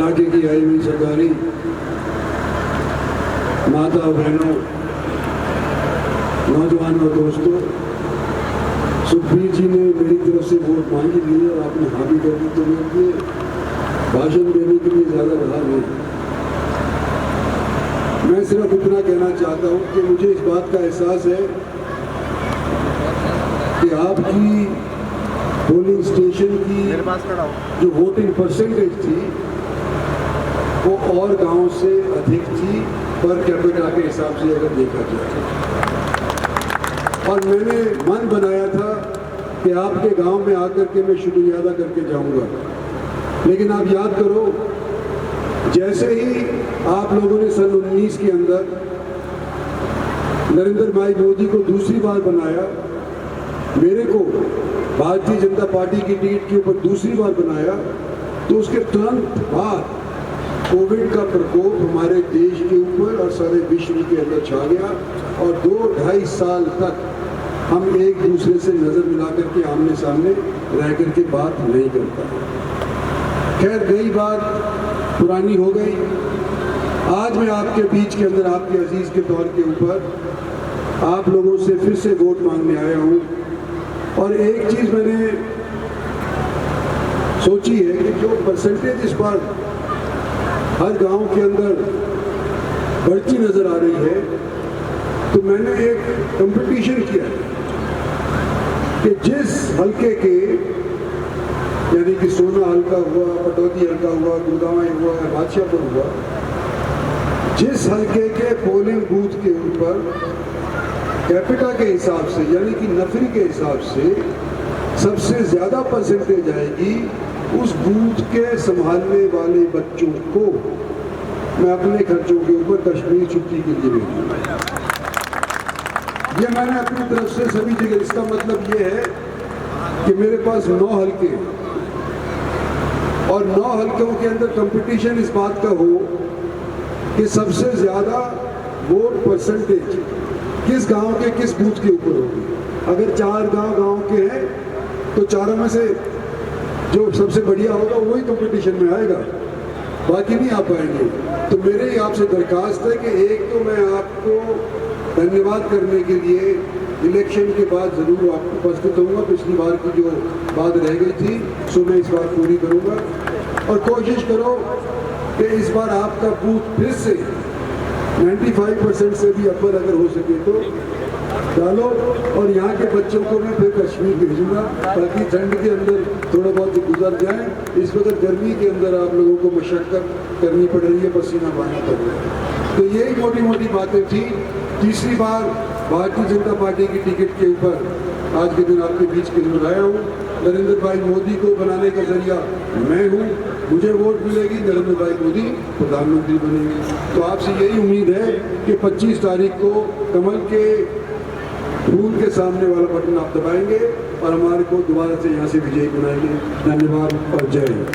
इलाके की आई हुई सरकारी माता बहनों, नौजवानों और दोस्तों, सुखबीर जी ने मेरी तरफ से वोट मांगी ली और आपने हाँ भी कर दी, तो मेरे लिए भाषण देने के लिए ज़्यादा रहा नहीं। मैं सिर्फ इतना कहना चाहता हूँ कि मुझे इस बात का एहसास है कि आपकी पोलिंग स्टेशन की जो वोटिंग परसेंटेज थी वो और गांव से अधिक थी पर कैपिटा के हिसाब से अगर देखा जाए। और मैंने मन बनाया था कि आपके गांव में आकर के मैं शुक्रिया अदा करके जाऊंगा, लेकिन आप याद करो, जैसे ही आप लोगों ने सन 19 के अंदर नरेंद्र भाई मोदी को दूसरी बार बनाया, मेरे को भारतीय जनता पार्टी की टिकट के ऊपर दूसरी बार बनाया, तो उसके तुरंत बाद कोविड का प्रकोप हमारे देश के ऊपर और सारे विश्व के अंदर छा गया और 2-2.5 साल तक हम एक दूसरे से नज़र मिला करके आमने सामने रह करके बात नहीं कर पाए। खैर, गई बात पुरानी हो गई। आज मैं आपके बीच के अंदर आपके अजीज़ के तौर के ऊपर आप लोगों से फिर से वोट मांगने आया हूँ। और एक चीज़ मैंने सोची है कि जो परसेंटेज इस बार हर गांव के अंदर बढ़ती नज़र आ रही है, तो मैंने एक कंपटीशन किया कि जिस हल्के के, यानी कि सोना हल्का हुआ, पटौदी हल्का हुआ, गुड़गांव हुआ या बादशाहपुर हुआ, जिस हल्के के पोलिंग बूथ के ऊपर कैपिटा के हिसाब से यानी कि नफरी के हिसाब से सबसे ज़्यादा परसेंटेज आएगी, उस बूथ के संभालने वाले बच्चों को मैं अपने खर्चों के ऊपर कश्मीर छुट्टी के लिए भेजूंगा। ये मैंने अपनी तरफ से सभी जगह, इसका मतलब ये है कि मेरे पास 9 हल्के और 9 हल्कों के अंदर कंपटीशन इस बात का हो कि सबसे ज़्यादा वोट परसेंटेज किस गांव के किस बूथ के ऊपर होगी। अगर 4 गांव के हैं तो चारों में से जो सबसे बढ़िया होगा वही कंपटीशन में आएगा, बाकी नहीं आ पाएंगे। तो मेरे ही आपसे दरखास्त है कि एक तो मैं आपको धन्यवाद करने के लिए इलेक्शन के बाद ज़रूर आपको उपस्थित होऊंगा। पिछली बार की जो बात रह गई थी सो मैं इस बार पूरी करूंगा और कोशिश करो कि इस बार आपका बूथ फिर से 95% से भी अव्वल अगर हो सके तो डालो और यहाँ के बच्चों को मैं फिर कश्मीर भेजूंगा ताकि ठंड के अंदर थोड़ा बहुत गुजर जाए। इस वक्त गर्मी के अंदर आप लोगों को मशक्कत करनी पड़ रही है, पसीना बहाना पड़ रहा है। तो यही मोटी मोटी बातें थी। तीसरी बार भारतीय जनता पार्टी की टिकट के ऊपर आज के दिन आपके बीच के अंदर आया हूँ। नरेंद्र भाई मोदी को बनाने का जरिया मैं हूँ, मुझे वोट मिलेगी, नरेंद्र भाई मोदी प्रधानमंत्री बनेंगे। तो आपसे यही उम्मीद है कि 25 तारीख को कमल के फूल के सामने वाला बटन आप दबाएंगे और हमारे को दोबारा से यहाँ से विजयी बनाएंगे। धन्यवाद और जय हिंद।